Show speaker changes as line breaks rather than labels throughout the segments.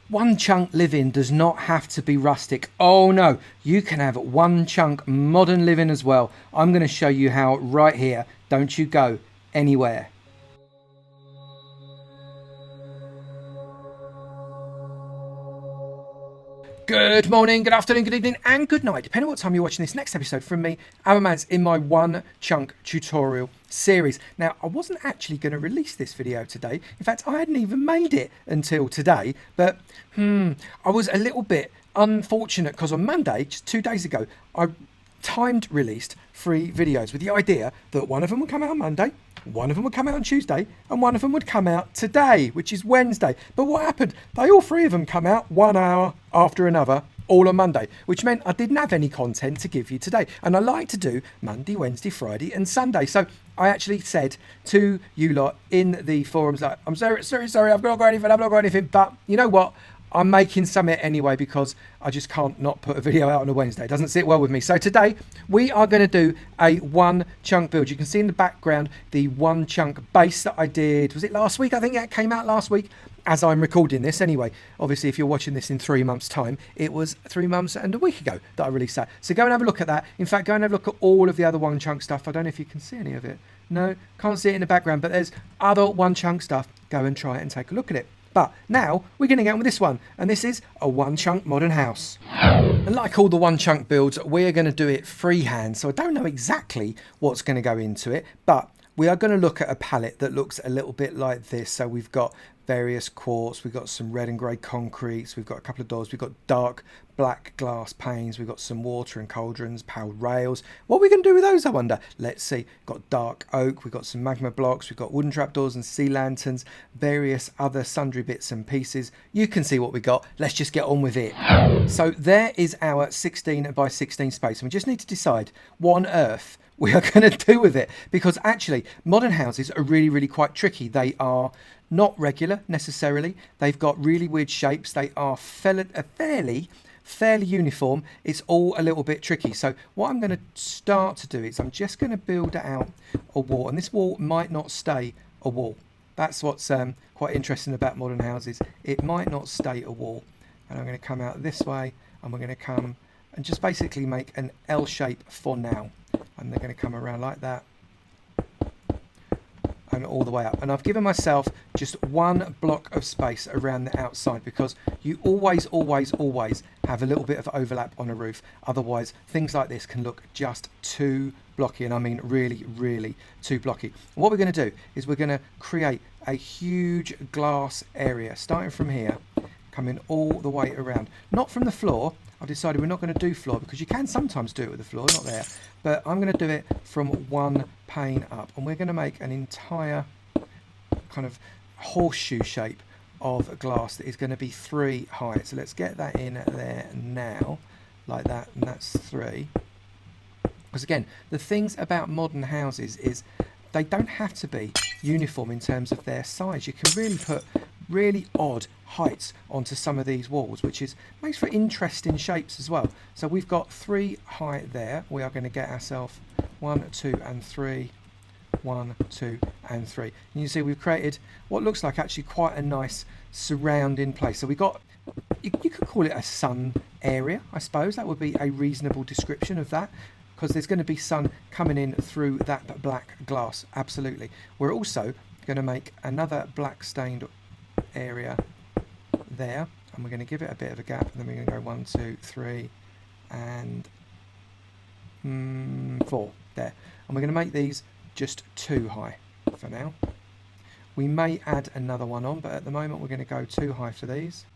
One chunk living does not have to be rustic. Oh no, you can have one chunk modern living as well. I'm going to show you how right here. Don't you go anywhere. Good morning, good afternoon, good evening, and good night, depending on what time you're watching this next episode from me, Avomance, in my one chunk tutorial series. Now, I wasn't actually going to release this video today. In fact, I hadn't even made it until today, but I was a little bit unfortunate because on Monday, just 2 days ago, I timed released 3 videos with the idea that one of them would come out on Monday, one of them would come out on Tuesday, and one of them would come out today, which is Wednesday. But what happened? All 3 of them come out 1 hour after another, all on Monday, which meant I didn't have any content to give you today. And I like to do Monday, Wednesday, Friday, and Sunday. So I actually said to you lot in the forums, like, I'm sorry, I've not got anything, but you know what? I'm making some anyway because I just can't not put a video out on a Wednesday. It doesn't sit well with me. So today we are going to do a one chunk build. You can see in the background the one chunk base that I did. Was it last week? I think that came out last week as I'm recording this anyway. Obviously, if you're watching this in 3 months' time, it was 3 months and a week ago that I released that. So go and have a look at that. In fact, go and have a look at all of the other one chunk stuff. I don't know if you can see any of it. No, can't see it in the background, but there's other one chunk stuff. Go and try it and take a look at it. But now we're going to get on with this one, and this is a one chunk modern house. And like all the one chunk builds, we're going to do it freehand, so I don't know exactly what's going to go into it, but we are going to look at a palette that looks a little bit like this. So we've got various quartz, we've got some red and grey concretes, we've got a couple of doors, we've got dark black glass panes, we've got some water and cauldrons, powered rails. What are we going to do with those, I wonder? Let's see. We've got dark oak, we've got some magma blocks, we've got wooden trapdoors and sea lanterns, various other sundry bits and pieces. You can see what we got. Let's just get on with it. So there is our 16 by 16 space, and we just need to decide what on earth we are going to do with it, because actually modern houses are really quite tricky. They are not regular necessarily. They've got really weird shapes. They are fairly uniform. It's all a little bit tricky. So what I'm going to start to do is I'm just going to build out a wall, and this wall might not stay a wall. That's what's quite interesting about modern houses. It might not stay a wall. And I'm going to come out this way, and we're going to come and just basically make an L shape for now. And they're going to come around like that and all the way up. And I've given myself just one block of space around the outside, because you always have a little bit of overlap on a roof. Otherwise, things like this can look just too blocky, and I mean really too blocky. And what we're going to do is we're going to create a huge glass area starting from here, coming all the way around. Not from the floor. I've decided we're not going to do floor, because you can sometimes do it with the floor, not there. But I'm going to do it from one pane up, and we're going to make an entire kind of horseshoe shape of glass that is going to be 3 high. So let's get that in there now, like that, and that's 3. Because again, the things about modern houses is they don't have to be uniform in terms of their size. You can really put really odd heights onto some of these walls, which makes for interesting shapes as well. So we've got 3 high there. We are going to get ourselves 1, 2 and 3, 1, 2 and 3. And you see we've created what looks like actually quite a nice surrounding place. So we got, you could call it a sun area, I suppose. That would be a reasonable description of that, because there's going to be sun coming in through that black glass. Absolutely. We're also going to make another black stained area there, and we're going to give it a bit of a gap, and then we're going to go 1, 2, 3 and 4 there, and we're going to make these just 2 high for now. We may add another one on, but at the moment we're going to go 2 high for these,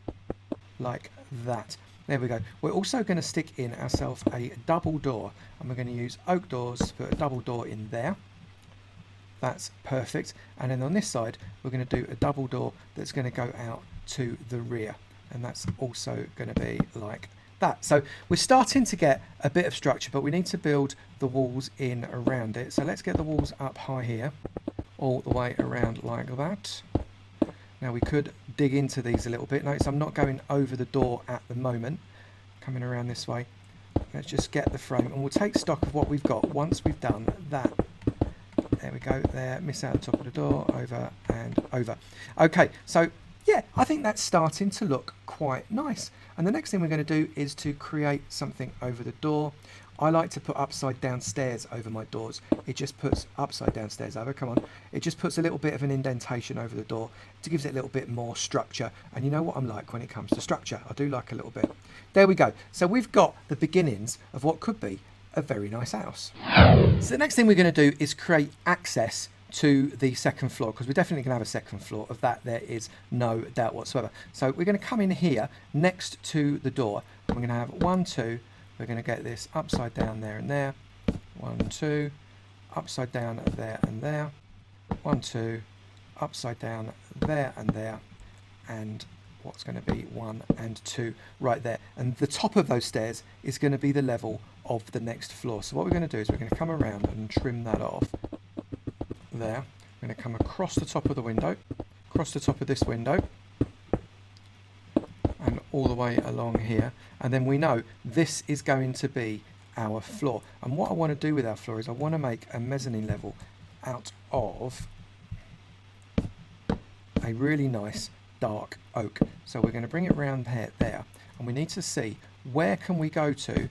like that. There we go. We're also going to stick in ourselves a double door, and we're going to use oak doors to put a double door in there. That's perfect. And then on this side we're going to do a double door that's going to go out to the rear, and that's also going to be like that. So we're starting to get a bit of structure, but we need to build the walls in around it. So let's get the walls up high here, all the way around like that. Now we could dig into these a little bit. Notice I'm not going over the door at the moment. Coming around this way. Let's just get the frame, and we'll take stock of what we've got once we've done that. There we go, there, miss out the top of the door, over and over. Okay, so yeah, I think that's starting to look quite nice. And the next thing we're going to do is to create something over the door. I like to put upside down stairs over my doors. It just puts upside down stairs over, come on. It just puts a little bit of an indentation over the door to gives it a little bit more structure. And you know what I'm like when it comes to structure. I do like a little bit. There we go. So we've got the beginnings of what could be a very nice house. So the next thing we're going to do is create access to the second floor, because we're definitely going to have a second floor. Of that there is no doubt whatsoever. So we're going to come in here next to the door, and we're going to have 1, 2. We're going to get this upside down there and there. 1, 2, upside down there and there. 1, 2, upside down there and there. And what's going to be 1 and 2 right there. And the top of those stairs is going to be the level of the next floor. So what we're going to do is we're going to come around and trim that off. There. We're going to come across the top of the window, across the top of this window, and all the way along here. And then we know this is going to be our floor. And what I want to do with our floor is I want to make a mezzanine level out of a really nice dark oak. So we're going to bring it around there, and we need to see where can we go to.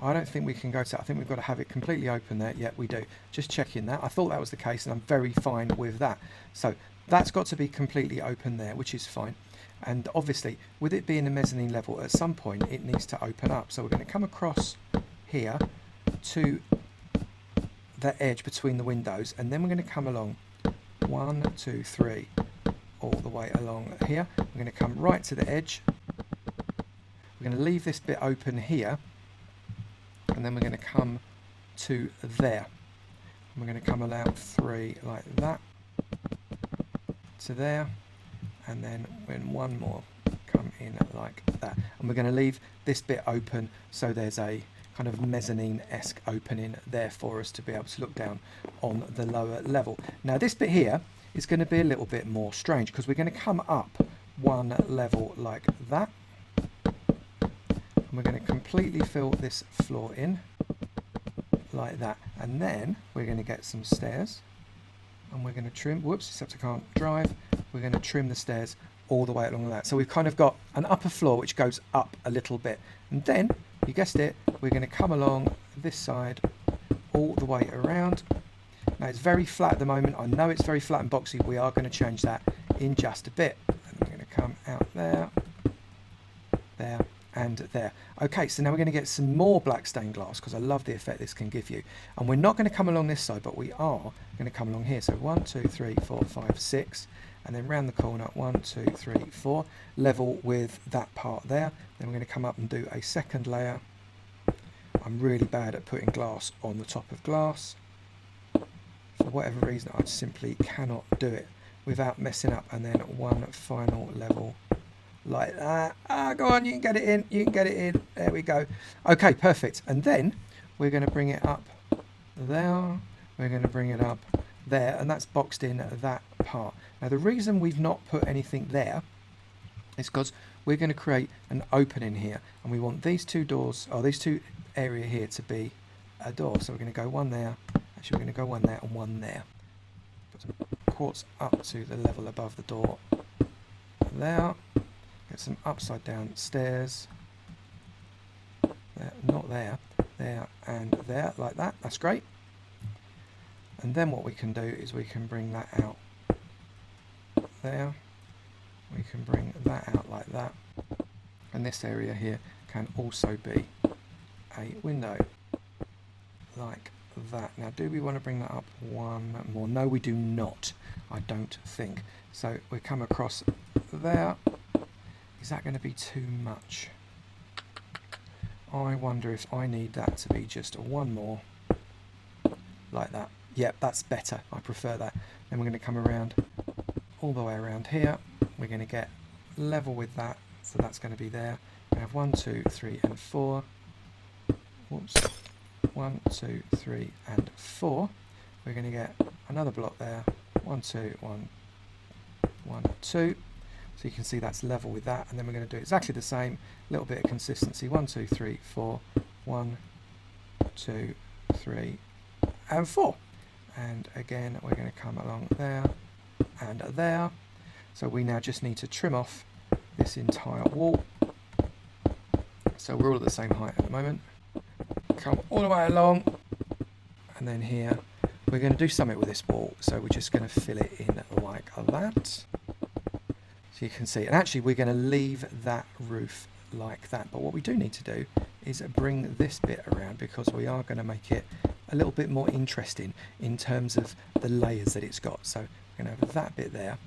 I don't think we can go to that. I think we've got to have it completely open there. Yeah, we do. Just checking that. I thought that was the case, and I'm very fine with that. So that's got to be completely open there, which is fine. And obviously, with it being a mezzanine level, at some point it needs to open up. So we're going to come across here to the edge between the windows, and then we're going to come along 1, 2, 3, all the way along here. We're going to come right to the edge. We're going to leave this bit open here, and then we're going to come to there. And we're going to come along 3 like that to there, and then when 1 more come in like that, and we're going to leave this bit open so there's a kind of mezzanine-esque opening there for us to be able to look down on the lower level. Now this bit here is going to be a little bit more strange, because we're going to come up 1 level like that, and we're going to completely fill this floor in like that, and then we're going to get some stairs, and we're going to trim, whoops, except I can't drive, we're going to trim the stairs all the way along that. So we've kind of got an upper floor which goes up a little bit, and then, you guessed it, we're going to come along this side all the way around. Now it's very flat at the moment. I know it's very flat and boxy. We are going to change that in just a bit. And we're going to come out there, there, and there. Okay, so now we're going to get some more black stained glass, because I love the effect this can give you. And we're not going to come along this side, but we are going to come along here. So 1, 2, 3, 4, 5, 6, and then round the corner 1, 2, 3, 4, level with that part there. Then we're going to come up and do a second layer. I'm really bad at putting glass on the top of glass. For whatever reason, I simply cannot do it without messing up. And then 1 final level like that. Go on, you can get it in, you can get it in. There we go. Okay, perfect. And then we're going to bring it up there. We're going to bring it up there, and that's boxed in that part. Now the reason we've not put anything there is because we're going to create an opening here, and we want these 2 doors, or these 2 area here, to be a door. So we're going to go 1 there. Actually, we're going to go 1 there and 1 there. Put some quartz up to the level above the door there. Get some upside down stairs. There, not there. There and there, like that. That's great. And then what we can do is we can bring that out there. We can bring that out like that. And this area here can also be a window like that. Now, do we want to bring that up 1 more? No, we do not. I don't think. So we come across there. Is that going to be too much? I wonder if I need that to be just 1 more like that. Yep, that's better. I prefer that. Then we're going to come around all the way around here. We're going to get level with that. So that's going to be there. We have 1, 2, 3, and 4. Whoops. 1, 2, 3, and 4. We're going to get another block there. 1, 2, 1, 1, 2. So you can see that's level with that. And then we're going to do exactly the same. A little bit of consistency. 1, 2, 3, 4. 1, 2, 3, and 4. And again, we're going to come along there and there. So we now just need to trim off this entire wall. So we're all at the same height at the moment. Come all the way along, and then here we're going to do something with this wall. So we're just going to fill it in like that. So you can see, and actually we're going to leave that roof like that. But what we do need to do is bring this bit around, because we are going to make it a little bit more interesting in terms of the layers that it's got. So we're going to have that bit there.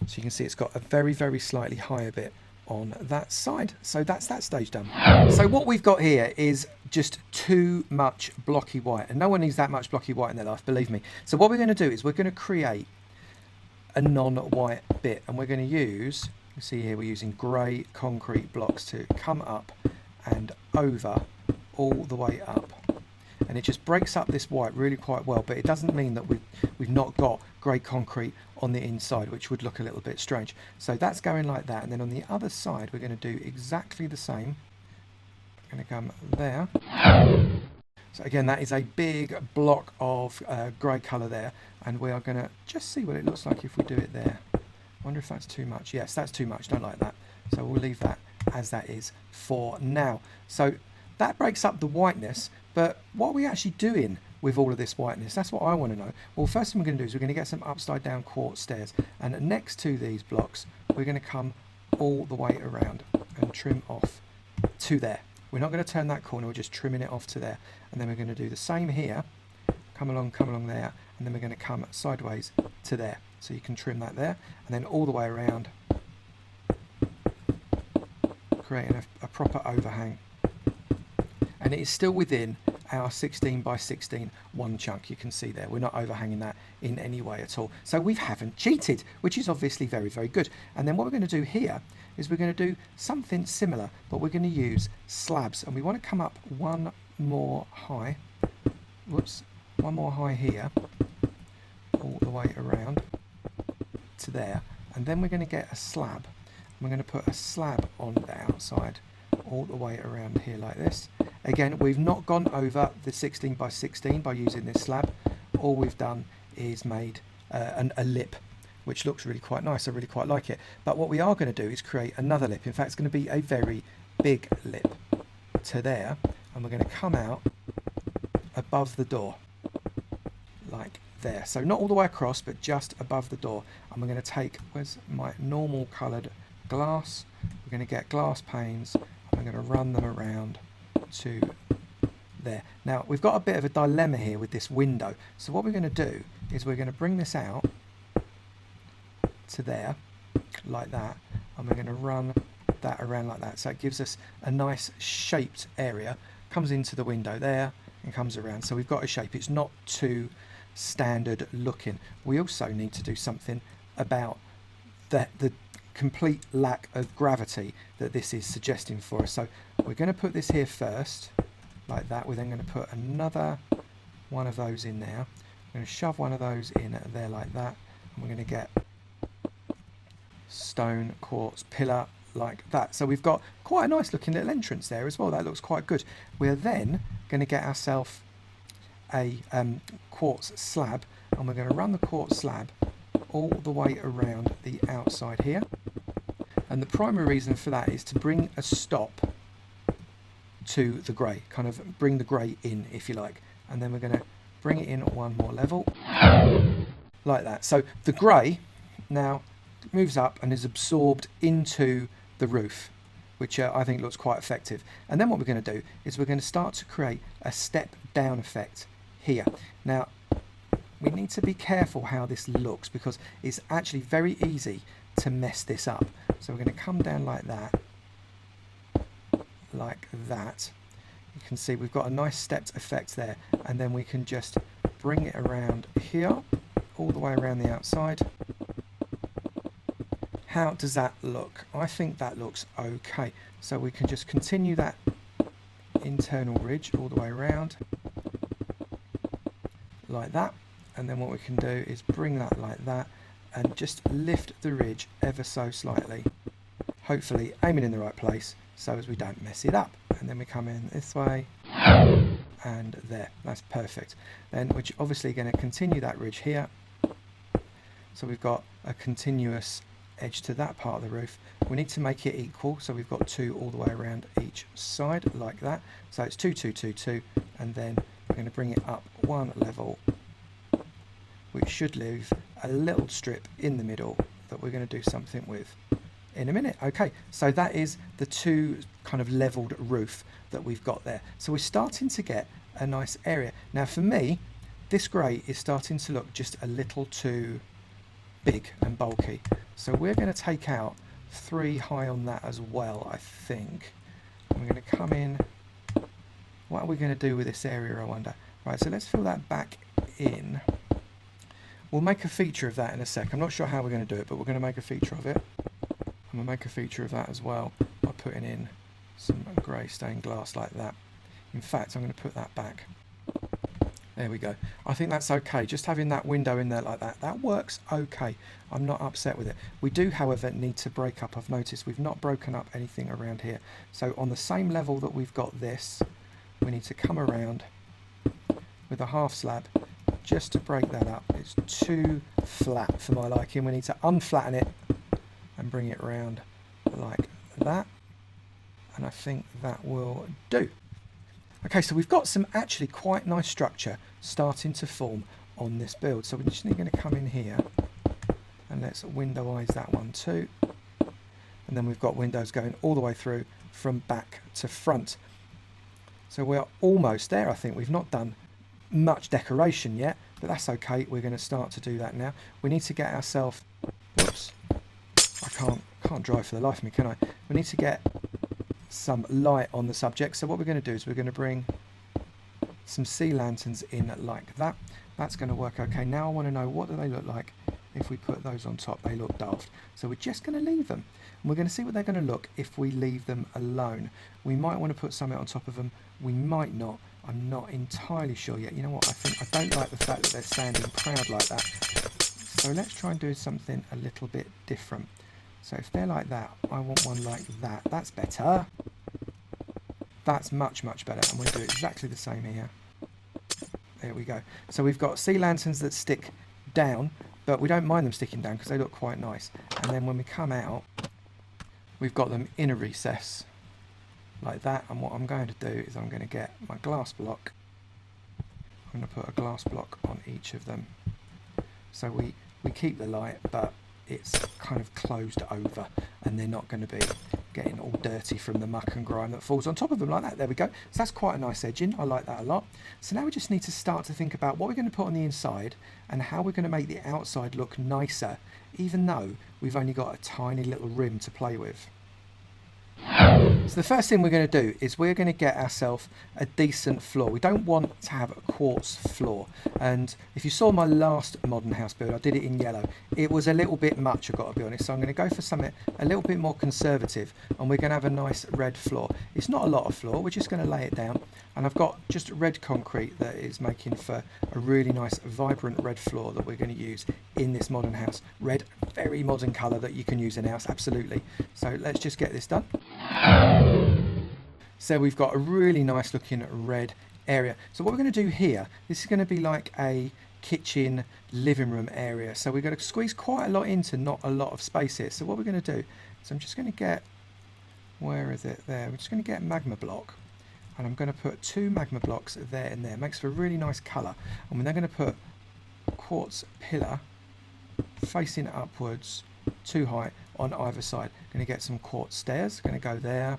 So you can see it's got a very, very slightly higher bit on that side. So that's that stage done. So what we've got here is just too much blocky white, and no one needs that much blocky white in their life, believe me. So what we're going to do is we're going to create a non-white bit, and we're going to use, you see here, we're using grey concrete blocks to come up and over all the way up, and it just breaks up this white really quite well. But it doesn't mean that we've not got grey concrete on the inside, which would look a little bit strange. So that's going like that, and then on the other side we're going to do exactly the same. I'm going to come there. So again, that is a big block of grey colour there, and we are going to just see what it looks like if we do it there. I wonder if that's too much. Yes, that's too much. Don't like that. So we'll leave that as that is for now. So that breaks up the whiteness, but what are we actually doing with all of this whiteness? That's what I want to know. Well, first thing we're going to do is we're going to get some upside down quartz stairs, and next to these blocks we're going to come all the way around and trim off to there. We're not going to turn that corner, we're just trimming it off to there, and then we're going to do the same here. Come along there, and then we're going to come sideways to there. So you can trim that there, and then all the way around, creating a proper overhang. And it is still within our 16 by 16 one chunk. You can see there, we're not overhanging that in any way at all. So we haven't cheated, which is obviously very, very good. And then what we're going to do here is we're going to do something similar, but we're going to use slabs, and we want to come up one more high. Whoops, one more high here, all the way around to there, and then we're going to get a slab. We're going to put a slab on the outside all the way around here like this. Again, we've not gone over the 16 by 16 by using this slab. All we've done is made a lip, which looks really quite nice. I really quite like it. But what we are going to do is create another lip. In fact, it's going to be a very big lip to there, and we're going to come out above the door like there. So not all the way across, but just above the door. And we're going to take, where's my normal coloured glass? We're going to get glass panes, and we're going to run them around to there. Now we've got a bit of a dilemma here with this window. So what we're going to do is we're going to bring this out to there like that, and we're going to run that around like that, so it gives us a nice shaped area, comes into the window there and comes around. So we've got a shape, it's not too standard looking. We also need to do something about the complete lack of gravity that this is suggesting for us. So we're going to put this here first like that. We're then going to put another one of those in there. We're going to shove one of those in there like that, and we're going to get stone quartz pillar like that. So we've got quite a nice looking little entrance there as well. That looks quite good. We're then going to get ourselves a quartz slab, and we're going to run the quartz slab all the way around the outside here. And the primary reason for that is to bring a stop to the grey, kind of bring the grey in, if you like. And then we're going to bring it in one more level like that. So the grey now moves up and is absorbed into the roof, which I think looks quite effective. And then what we're going to do is we're going to start to create a step down effect here. Now we need to be careful how this looks, because it's actually very easy to mess this up. So we're going to come down like that, like that. You can see we've got a nice stepped effect there, and then we can just bring it around here all the way around the outside. How does that look? I think that looks okay. So we can just continue that internal ridge all the way around like that, and then what we can do is bring that like that and just lift the ridge ever so slightly, hopefully aiming in the right place so as we don't mess it up. And then we come in this way and there. That's perfect. Then we're obviously going to continue that ridge here. So we've got a continuous edge to that part of the roof. We need to make it equal, so we've got 2 all the way around each side like that. So it's 2, 2, 2, 2, and then we're going to bring it up 1 level, which should leave a little strip in the middle that we're going to do something with in a minute. Okay, so that is the 2 kind of leveled roof that we've got there. So we're starting to get a nice area. Now for me, this grey is starting to look just a little too big and bulky. So we're going to take out 3 high on that as well, I think. And we're going to come in. What are we going to do with this area, I wonder? Right, so let's fill that back in. We'll make a feature of that in a sec. I'm not sure how we're going to do it, but we're going to make a feature of it. I'm going to make a feature of that as well by putting in some grey stained glass like that. In fact, I'm going to put that back. There we go. I think that's okay. Just having that window in there like that, that works okay. I'm not upset with it. We do, however, need to break up. I've noticed we've not broken up anything around here. So on the same level that we've got this, we need to come around with a half slab just to break that up. It's too flat for my liking. We need to unflatten it and bring it round like that. And I think that will do. Okay, so we've got some actually quite nice structure starting to form on this build. So we're just going to come in here and let's windowize that one too. And then we've got windows going all the way through from back to front. So we're almost there, I think. We've not done much decoration yet, but that's okay. We're going to start to do that now. We need to get ourselves... Whoops. I can't drive for the life of me, can I? We need to get some light on the subject. So what we're going to do is we're going to bring some sea lanterns in like that. That's going to work okay. Now I want to know, what do they look like if we put those on top? They look daft. So we're just going to leave them. And we're going to see what they're going to look if we leave them alone. We might want to put something on top of them. We might not. I'm not entirely sure yet. You know what? I don't like the fact that they're standing proud like that. So let's try and do something a little bit different. So if they're like that, I want one like that. That's better. That's much, much better. And we'll do exactly the same here. There we go. So we've got sea lanterns that stick down, but we don't mind them sticking down because they look quite nice. And then when we come out, we've got them in a recess like that. And what I'm going to do is I'm going to get my glass block. I'm going to put a glass block on each of them. So we keep the light, but it's kind of closed over and they're not going to be getting all dirty from the muck and grime that falls on top of them like that. There we go. So that's quite a nice edging. I like that a lot. So now we just need to start to think about what we're going to put on the inside and how we're going to make the outside look nicer, even though we've only got a tiny little rim to play with. So the first thing we're going to do is we're going to get ourselves a decent floor. We don't want to have a quartz floor. And if you saw my last modern house build, I did it in yellow. It was a little bit much, I've got to be honest. So I'm going to go for something a little bit more conservative. And we're going to have a nice red floor. It's not a lot of floor. We're just going to lay it down. And I've got just red concrete that is making for a really nice, vibrant red floor that we're going to use in this modern house. Red, very modern colour that you can use in a house, absolutely. So let's just get this done. So we've got a really nice looking red area. So what we're going to do here, this is going to be like a kitchen living room area. So we're going to squeeze quite a lot into not a lot of space here. So what we're going to do is I'm just going to get, where is it there? We're just going to get magma block. And I'm going to put 2 magma blocks there and there. It makes for a really nice colour. And we're then going to put quartz pillar facing upwards 2 high on either side. Going to get some quartz stairs. Going to go there.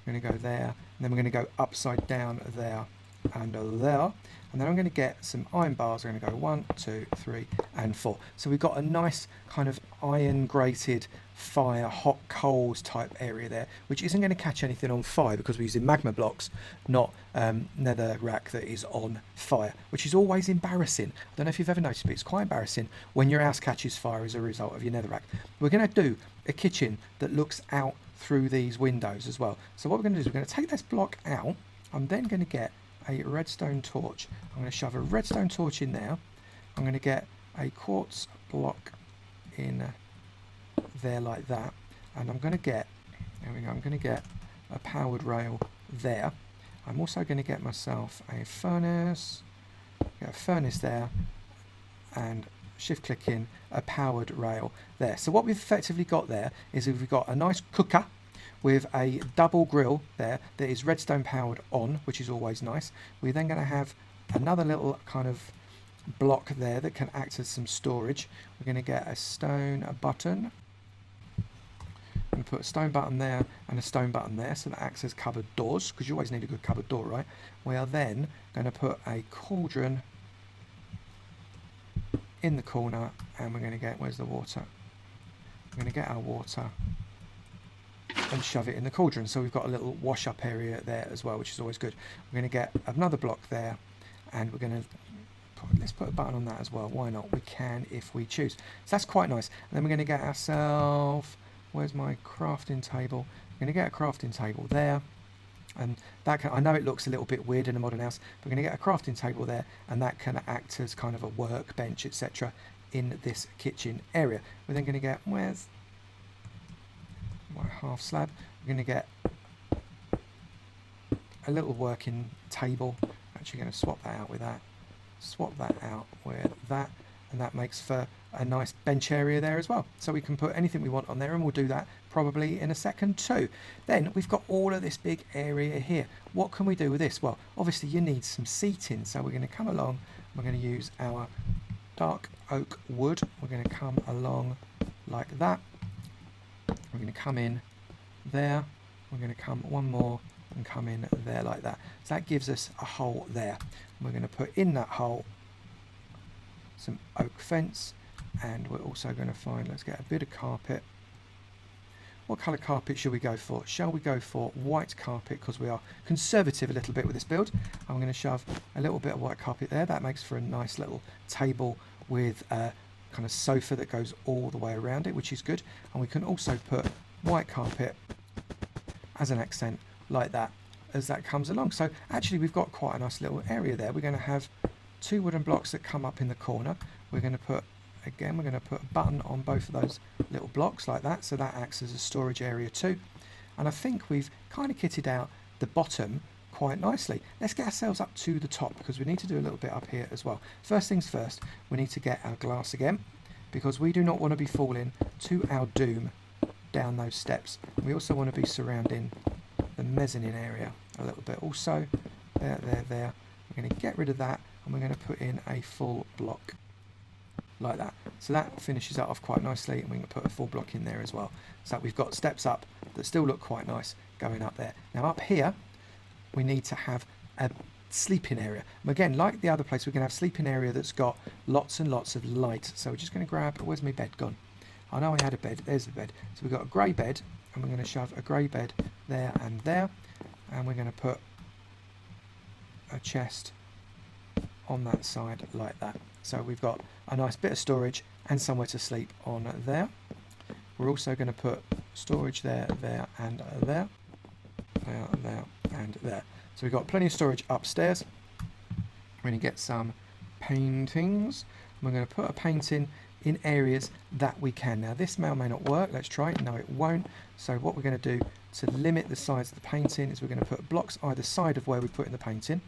Going to go there. And then we're going to go upside down there and there. And then I'm going to get some iron bars. I'm going to go 1, 2, 3 and 4. So we've got a nice kind of iron grated fire, hot coals type area there, which isn't going to catch anything on fire because we're using magma blocks, not nether rack that is on fire, which is always embarrassing. I don't know if you've ever noticed, but it's quite embarrassing when your house catches fire as a result of your nether rack. We're going to do a kitchen that looks out through these windows as well. So what we're going to do is we're going to take this block out. I'm then going to get a redstone torch. I'm going to shove a redstone torch in there. I'm going to get a quartz block in there like that, and I'm going to get, there we go, I'm going to get a powered rail there. I'm also going to get myself a furnace, get a furnace there, and shift clicking a powered rail there. So what we've effectively got there is we've got a nice cooker with a double grill there that is redstone powered on, which is always nice. We're then going to have another little kind of block there that can act as some storage. We're going to get a stone button and put a stone button there and a stone button there, so that acts as cupboard doors, because you always need a good cupboard door, right? We are then going to put a cauldron in the corner, and we're going to get, where's the water? We're going to get our water and shove it in the cauldron, so we've got a little wash up area there as well, which is always good. We're going to get another block there, and we're going to let's put a button on that as well. Why not? We can if we choose. So that's quite nice. And then we're going to get ourselves, where's my crafting table? We're going to get a crafting table there, and that can, I know it looks a little bit weird in a modern house, but we're going to get a crafting table there, and that can act as kind of a workbench, etc. in this kitchen area. We're then going to get, where's my half slab? We're going to get a little working table. Actually going to swap that out with that. Swap that out with that, and that makes for a nice bench area there as well. So we can put anything we want on there, and we'll do that probably in a second too. Then we've got all of this big area here. What can we do with this? Well, obviously you need some seating, so we're going to come along, we're going to use our dark oak wood. We're going to come along like that. We're going to come in there. We're going to come one more and come in there like that. So that gives us a hole there. We're going to put in that hole some oak fence, and we're also going to find, let's get a bit of carpet. What colour carpet should we go for? Shall we go for white carpet, because we are conservative a little bit with this build. I'm going to shove a little bit of white carpet there. That makes for a nice little table with a kind of sofa that goes all the way around it, which is good. And we can also put white carpet as an accent like that as that comes along. So actually we've got quite a nice little area there. We're going to have two wooden blocks that come up in the corner. We're going to put, again, we're going to put a button on both of those little blocks like that, so that acts as a storage area too. And I think we've kind of kitted out the bottom quite nicely. Let's get ourselves up to the top, because we need to do a little bit up here as well. First things first, we need to get our glass again, because we do not want to be falling to our doom down those steps. We also want to be surrounding the mezzanine area a little bit also. There. We're going to get rid of that, and we're going to put in a full block like that. So that finishes that off quite nicely, and we can put a full block in there as well. So we've got steps up that still look quite nice going up there. Now up here, we need to have a sleeping area. Again, like the other place, we're going to have a sleeping area that's got lots and lots of light. So we're just going to grab, where's my bed gone? I know I had a bed, there's the bed. So we've got a grey bed, and we're going to shove a grey bed there and there, and we're going to put a chest on that side like that. So we've got a nice bit of storage and somewhere to sleep on there. We're also going to put storage there, there and there, there and there. So we've got plenty of storage upstairs. We're going to get some paintings. We're going to put a painting in areas that we can. Now this may or may not work. Let's try it. No, it won't. So what we're going to do to limit the size of the painting is we're going to put blocks either side of where we put in the painting.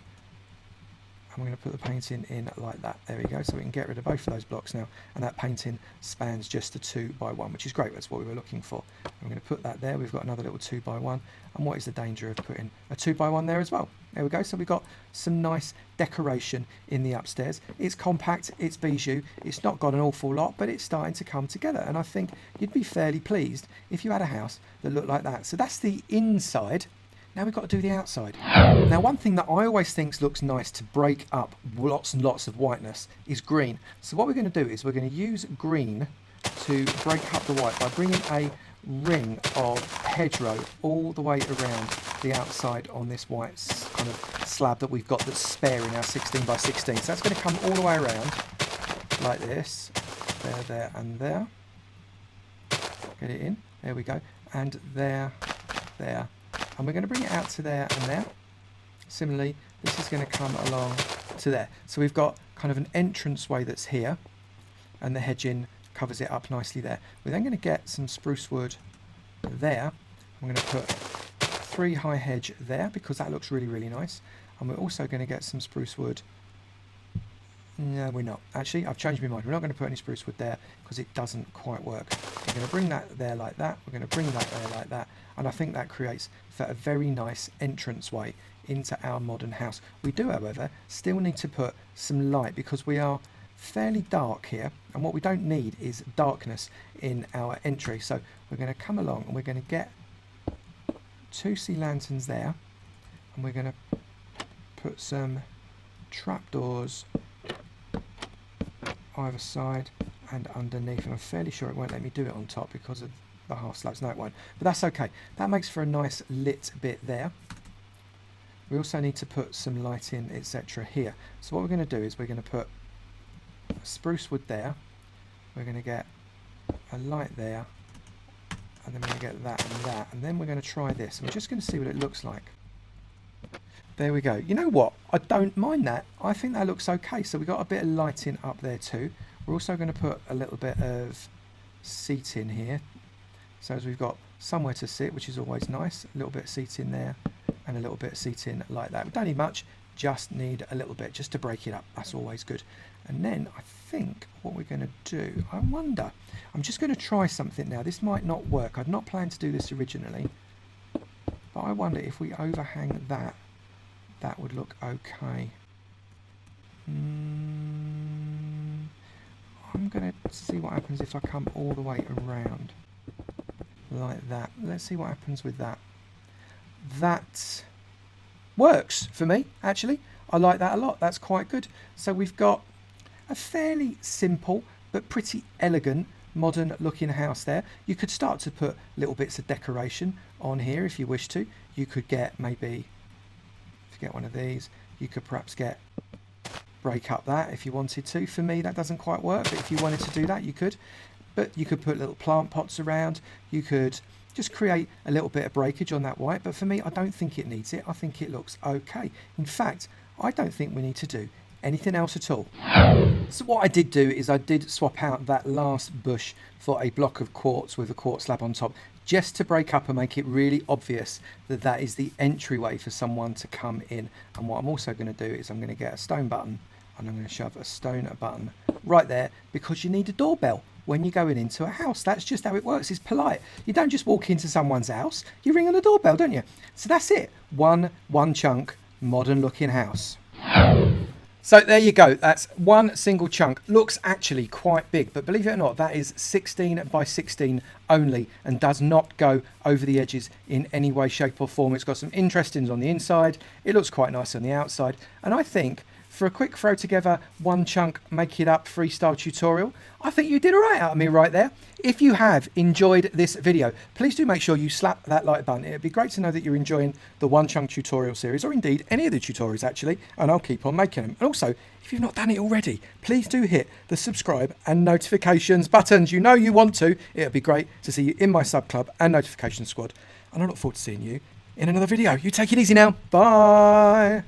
I'm going to put the painting in like that. There we go. So we can get rid of both of those blocks now, and that painting spans just the 2x1, which is great. That's what we were looking for. I'm going to put that there. We've got another little 2x1. And what is the danger of putting a 2x1 there as well? There we go. So we've got some nice decoration in the upstairs. It's compact, it's bijou, it's not got an awful lot, but it's starting to come together. And I think you'd be fairly pleased if you had a house that looked like that. So that's the inside. Now we've got to do the outside. Now one thing that I always think looks nice to break up lots and lots of whiteness is green. So what we're going to do is we're going to use green to break up the white by bringing a ring of hedgerow all the way around the outside on this white kind of slab that we've got that's spare in our 16 by 16. So that's going to come all the way around like this. There, there and there. Get it in. There we go. And there, there. And we're going to bring it out to there and there. Similarly, this is going to come along to there. So we've got kind of an entranceway that's here, and the hedging covers it up nicely there. We're then going to get some spruce wood there. I'm going to put 3 high hedge there, because that looks really, really nice. And we're also going to get some spruce wood No, we're not. Actually, I've changed my mind. We're not going to put any spruce wood there because it doesn't quite work. We're going to bring that there like that. We're going to bring that there like that. And I think that creates for a very nice entranceway into our modern house. We do, however, still need to put some light because we are fairly dark here. And what we don't need is darkness in our entry. So we're going to come along and we're going to get 2 sea lanterns there. And we're going to put some trapdoors either side and underneath, and I'm fairly sure it won't let me do it on top because of the half slabs. No, it won't, but that's okay. That makes for a nice lit bit there. We also need to put some light in, etc. here. So what we're going to do is we're going to put spruce wood there, we're going to get a light there, and then we're going to get that, and then we're going to try this, and we're just going to see what it looks like. There we go. You know what? I don't mind that. I think that looks okay. So we've got a bit of lighting up there too. We're also going to put a little bit of seating here. So as we've got somewhere to sit, which is always nice. A little bit of seating there and a little bit of seating like that. We don't need much, just need a little bit just to break it up. That's always good. And then I think what we're going to do, I wonder, I'm just going to try something now. This might not work. I'd not planned to do this originally, but I wonder if we overhang that, that would look okay. I'm going to see what happens if I come all the way around like that. Let's see what happens with that. That works for me, actually. I like that a lot. That's quite good. So we've got a fairly simple but pretty elegant modern looking house there. You could start to put little bits of decoration on here if you wish to. You could get maybe, if you get one of these, you could perhaps break up that if you wanted to. For me that doesn't quite work, but if you wanted to do that you could. But you could put little plant pots around. You could just create a little bit of breakage on that white, but for me I don't think it needs it. I think it looks okay. In fact, I don't think we need to do anything else at all. So what I did do is I did swap out that last bush for a block of quartz with a quartz slab on top, just to break up and make it really obvious that that is the entryway for someone to come in. And what I'm also going to do is I'm going to get a stone button and I'm going to shove a stone button right there, because you need a doorbell when you're going into a house. That's just how it works. It's polite. You don't just walk into someone's house, you ring on the doorbell, don't you? So that's it. One chunk modern looking house. So there you go. That's one single chunk. Looks actually quite big, but believe it or not, that is 16 by 16 only and does not go over the edges in any way, shape or form. It's got some interestings on the inside. It looks quite nice on the outside. And I think for a quick throw together, one chunk, make it up freestyle tutorial, I think you did all right out of me right there. If you have enjoyed this video, please do make sure you slap that like button. It'd be great to know that you're enjoying the one chunk tutorial series, or indeed any of the tutorials actually, and I'll keep on making them. And also, if you've not done it already, please do hit the subscribe and notifications buttons. You know you want to. It'd be great to see you in my sub club and notification squad. And I look forward to seeing you in another video. You take it easy now. Bye.